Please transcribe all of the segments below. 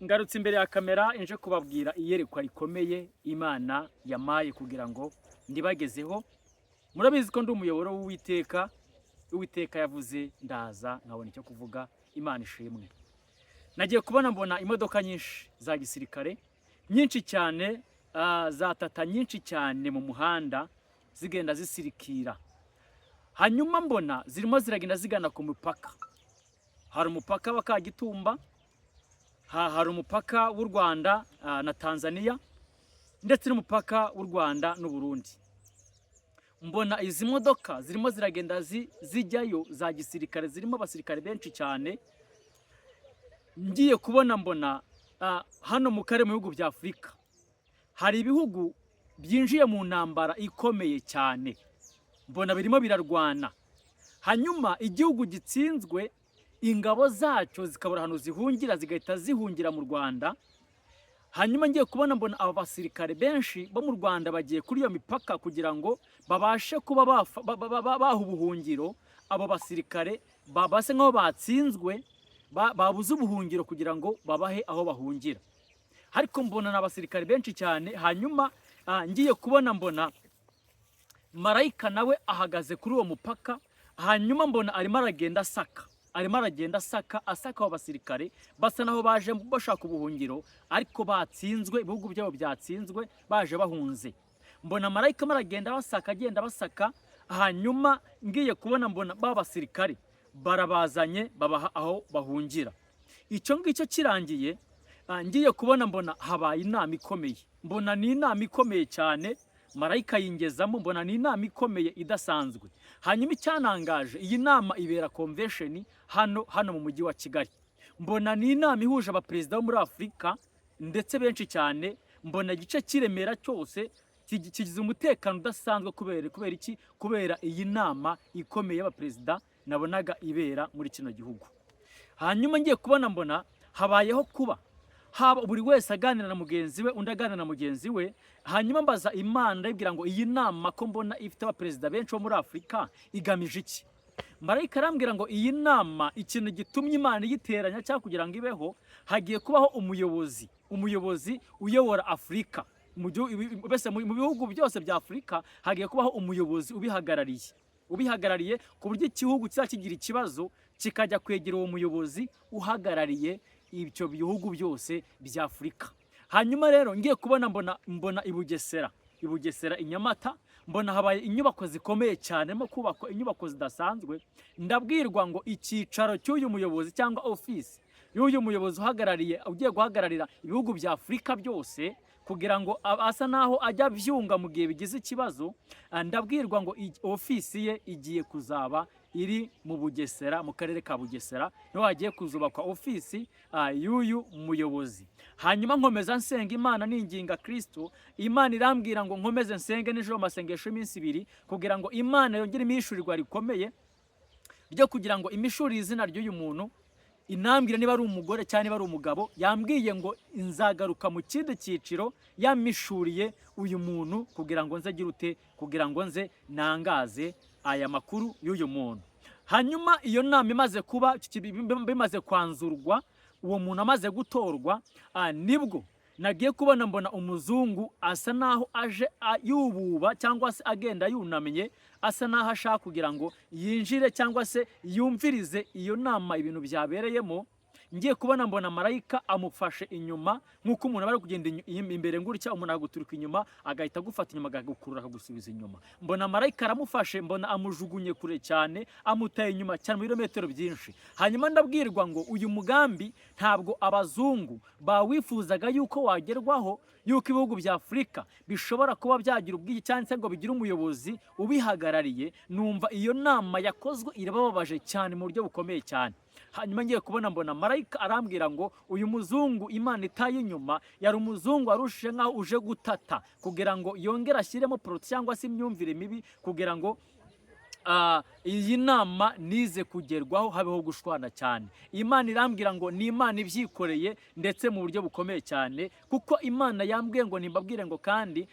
ngarutse imbere ya kamera inje kubabwira iyerekwa rikomeye Imana yamaye kugira ngo ndibagezeho. Murabizi ko ndi umuyoboro w'Uwiteka. Uwiteka yavuze ndaza nkabona icyo kuvuga. Imana ishimwe. Nagiye kubona mbona imodoka nyinshi za gisirikare nyinshi cyane, za tata nyinshi cyane mu muhanda zigenda zisirikira. Hanyuma mbona zirimo ziragenda zigana ku mupaka. Hari umupaka wa Kagitumba, hari umupaka w'u Rwanda na Tanzania, ndetse n'umupaka w'u Rwanda n'u Burundi. Mbona izi modoka zirimo ziragenda zijyayo za gisirikare, zirimo abasirikare benshi cyane. Ngiye kubona mbona hano mu karere mu bihugu bya Afurika hari ibihugu byinjiye mu ntambara ikomeye cyane, mbona birimo birarwana. Hanyuma igihugu gitsinzwe, ingabo zacyo zikabura ahantu zihungira, zigahita zihungira mu Rwanda. Hanyuma ngiye kubona mbona aba basirikare benshi bo mu Rwanda bagiye kuri iyo mipaka kugira ngo babashe kuba baha ubuhungiro abo basirikare babase nk'aho batsinzwe, babuze ubuhungiro kugira ngo babahe aho bahungira. Ariko mbona n'abasirikare benshi cyane. Hanyuma ngiye kubona mbona marayika nawe ahagaze kuri uwo mupaka. Hanyuma mbona arimo aragenda asaka abo basirikare basa naho baje bashaka ubuhungiro, ariko batsinzwe, ibihugu byabo byatsinzwe, baje bahunze. Mbona marayika maragenda agenda basaka. Hanyuma ngiye kubona mbona ba basirikare barabazanye babaha aho bahungira. Icyo ngicyo kirangiye, ngiye kubona mbona habaye inama ikomeye. Mbona ni inama ikomeye cyane, marayika yingezamo, mbona ni inama ikomeye idasanzwe. Hanyuma icyanangaje, iyi nama ibera convention hano mu mujyi wa Kigali. Mbona ni inama ihuje abaperezida bo muri Afurika ndetse benshi cyane. Mbona igice kiremera cyose kigize umutekano udasanzwe kubera iki? Kubera iyi nama ikomeye y'abaperezida nabonaga ibera muri kino gihugu. Hanyuma ngiye kubona mbona habayeho kuba buri wese aganira na mugenzi we, undi aganira na mugenzi we. Hanyuma mbaza Imana ndabwira ngo iyi nama ko mbona ifite abaperezida benshi bo muri Afurika igamije iki? Marayika arambwira ngo iyi nama ikintu gitumye Imana iyiteranya cyangwa kugira ngo ibeho, hagiye kubaho umuyobozi uyobora Afurika. Mu bihugu byose bya Afurika hagiye kubaho umuyobozi ubihagarariye ku buryo igihugu kizakigira ikibazo kikajya kwegera uwo muyobozi uhagarariye ibyo bihugu byose bya Afurika. Hanyuma rero ngiye kubona mbona i Bugesera i Nyamata, mbona habaye inyubako zikomeye cyane, mo kubakwa inyubako zidasanzwe. Ndabwirwa ngo icyicaro cy'uyu muyobozi cyangwa office y'uyu muyobozi ugiye guhagararira ibihugu bya Afurika byose, kugira ngo asa naho ajya byunga mu gihe bigize ikibazo. Ndabwirwa ngo ofisi ye igiye kuzaba iri mu Bugesera, mu karere ka Bugesera niho hagiye kuzubakwa ofisi y'uyu muyobozi. Hanyuma nkomeza nsenga Imana ninginga Kristo. Imana irambwira ngo nkomeze nsenge nijoro masengesho iminsi 2 kugira ngo Imana yongere imishurirwa rikomeye ryo kugira ngo imishuri izina ry'uyu muntu. Inambwira niba ari umugore cyane niba ari umugabo, yambwiye ngo inzagaruka mu kindi cyiciro yamishuriye uyu muntu kugira ngo nze girute, kugira ngo nze nangaze aya makuru y'uyu muntu. Hanyuma iyo nama imaze kuba, bimaze kwanzurwa, uwo muntu amaze gutorwa, nibwo nagiye kubona mbona umuzungu asa naho aje yububa cyangwa se agenda yunamye, asa naho ashaka kugira ngo yinjire cyangwa se yumvirize iyo nama ibintu byabereyemo. Ngiye kubona mbona marayika amufashe inyuma, nk'uko umuntu bari kugenda imbere nguricya, umuntu aguturuka inyuma agahita agufata inyuma agakurura akagusubiza inyuma. Mbona marayika aramufashe, mbona amujugunye kure cyane, amutaye inyuma cyane mu birometero byinshi. Hanyuma ndabwirwa ngo uyu mugambi ntabwo abazungu bawifuzaga yuko wagerwaho, yuko ibihugu bya Afurika bishobora kuba byagira ubwigi cyane ngo bigire umuyobozi ubihagarariye. Numva iyo nama yakozwe irababaje cyane mu buryo bukomeye cyane. Hanyuma ngiye kubona mbona marayika arambwira ngo uyu muzungu Imana itaye inyuma yari umuzungu arushije nkaho uje gutata kugira ngo yongere ashyiremo poroti cyangwa se imyumvire mibi, kugira ngo iyi nama nize kugerwaho habeho gushwana cyane. Imana irambwira ngo ni Imana ibyikoreye ndetse mu buryo bukomeye cyane, kuko Imana yambwiye ngo nimbabwire ngo kandi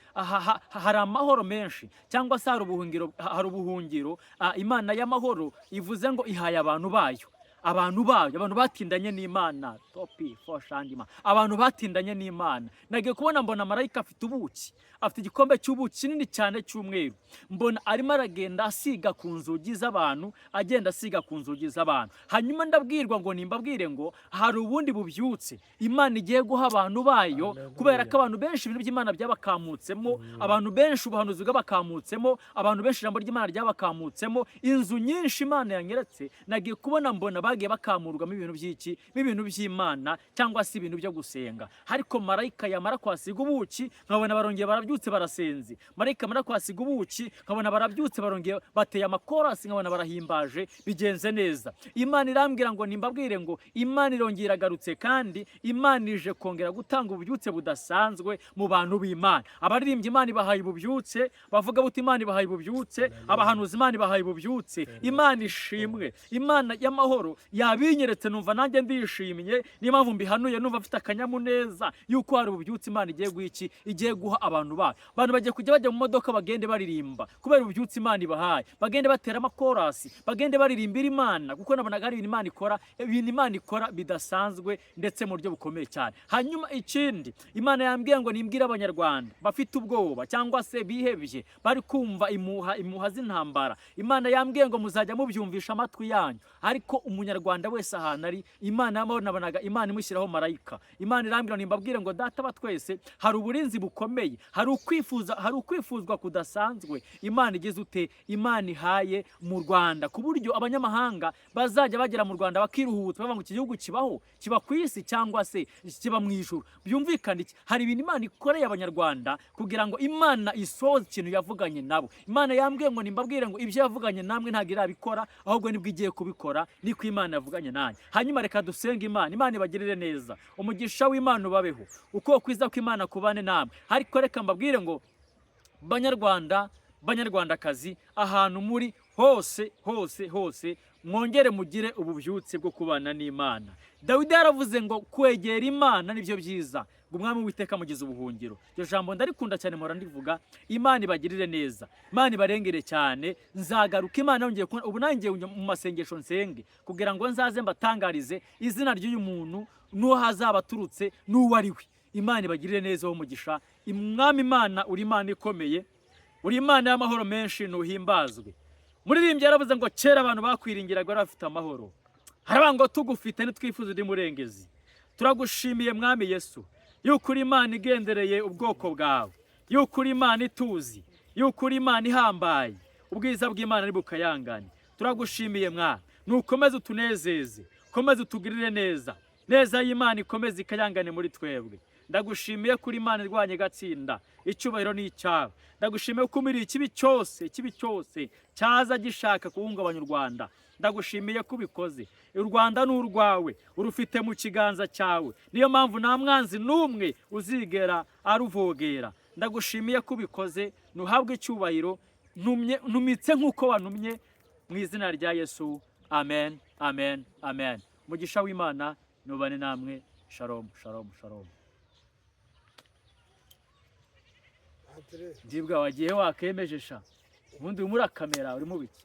hari amahoro menshi cyangwa se hari ubuhungiro. Imana y'amahoro ivuze ngo ihaye abantu bayo abantu bayo, abantu batindanye n'Imana, topi foshandima, abantu batindanye n'Imana. Nagiye kubona mbona marayika afite ubuki, afite igikombe cy'ubuki kinini cyane cy'umweru, mbona arimo aragenda asiga ku nzugi z'abantu, agenda asiga ku nzugi z'abantu. Hanyuma ndabwirwa ngo nimbabwire ngo hari ubundi bubyutse Imana igiye guha abantu bayo, kubera ko abantu benshi ibintu by'Imana byabakamutsemo, abantu benshi ubuhanuzi bw'abakamutsemo, abantu benshi ijambo ry'Imana ryabakamutsemo, inzu nyinshi Imana yanyeretse. Nagiye kubona mbona bagiye bakamurwamo ibintu by'iki, ibintu by'Imana cyangwa se ibintu byo gusenga. Ariko marayika yamara kwasiga ubuki, nkabona barongeye barabyutse barasenze. Marayika yamara kwasiga ubuki, nkabona barabyutse barongeye bateye amakorasi, nkabona barahimbaje, bigenze neza. Imana irambwira ngo nimbabwire ngo Imana irongera iragarutse, kandi Imana ije kongera gutanga ububyutse budasanzwe mu bantu b'Imana. Abaririmbyi Imana ibahaye ububyutse, bavuga buti Imana ibahaye ububyutse, abahanuzi Imana ibahaye ububyutse. Imana ishimwe, Imana y'amahoro yabinyeretse, numva nanjye ndishimye. Niyo mpamvu mbihanuye numva mfite akanyamuneza yuko hari ububyutse Imana igiye guha iki, igiye guha abantu bayo. Abantu bagiye kujya bajya mu modoka bagende baririmba kubera ububyutse Imana ibahaye, bagende batera amakorasi, bagende baririmbira Imana, kuko nabonaga hari ibintu Imana ikora bidasanzwe ndetse mu buryo bukomeye cyane. Hanyuma ikindi Imana yambwiye ngo nimbwire abanyarwanda bafite ubwoba cyangwa se bihebye, bari kumva imuha z'intambara, Imana yambwiye ngo muzajya mubyumvisha amatwi yanyu. Ariko umunyarwanda wese ahantu ari, Imana nabonaga Imana imushyiraho marayika. Imana irambwira nimbabwire ngo data wa twese, hari uburinzi bukomeye, hari ukwifuzwa kudasanzwe Imana igeze ute, Imana ihaye mu Rwanda, ku buryo abanyamahanga bazajya bagera mu Rwanda bakiruhutsa bavuga ngo iki gihugu kibaho, kiba ku isi cyangwa se kiba mu ijuru. Byumvikana iki? Hari ibintu Imana ikoreye abanyarwanda kugira ngo Imana isoze ikintu yavuganye nabo. Imana yambwiye ngo nimbabwire ngo ibyo yavuganye namwe ntabwo irabikora, ahubwo nibwo igiye kubikora, niko Imana yavuganye nanjye. Hanyuma reka dusenge Imana, Imana ibagirire neza, umugisha w'Imana ubabeho, uko kwiza kw'Imana kubane namwe. Ariko reka mbabwire ngo Banyarwanda, Banyarwandakazi, ahantu muri hose hose hose, mwongere mugire ububyutse bwo kubana n'Imana. Dawidi yaravuze ngo kwegera Imana nibyo byiza, ngo umwami w'Uwiteka mugize ubuhungiro. Iryo jambo ndarikunda cyane, mpora ndivuga. Imana ibagirire neza, Imana ibarengere cyane. Nzagaruka Imana yongeye ubu nanjye mu masengesho nsenge kugira ngo nzaze mbatangarize izina ry'uyu muntu n'uwo hazaba aturutse n'uwo ari we. Imana ibagirire neza w'umugisha. Umwami Imana uri Imana ikomeye, uri Imana y'amahoro menshi, ntuhimbazwe. Muririmbyi yaravuze ngo kera abantu bakwiringiraga bari bafite amahoro, haravuga ngo tugufite ntitwifuza undi murengezi. Turagushimiye Mwami Yesu yuko uri Imana igendereye ubwoko bwawe, yuko uri Imana ituzi, yuko uri Imana ihambaye, ubwiza bw'Imana ari bukayangane. Turagushimiye Mwami, nukomeze utunezeze, komeze utugirire neza, neza y'Imana ikomeze ikayangane muri twebwe. Ndagushimiye kuri Imana irwanye gatsinda, icyubahiro ni icyawe. Ndagushimiye ko umiriye ikibi cyose cyaza gishaka guhungabanya u Rwanda. Ndagushimiye ko ubikoze. U Rwanda ni urwawe, urufite mu kiganza cyawe, niyo mpamvu nta mwanzi n'umwe uzigera aruvogera. Ndagushimiye ko ubikoze, nuhabwe icyubahiro, ntumitse nk'uko wantumye, mu izina rya Yesu, amen, amen, amen. Umugisha w'Imana nubane namwe. Shalom, shalom, shalom. Ndibwa wagiye wakemejesha, ubundi urimo urakamera, urimo biki?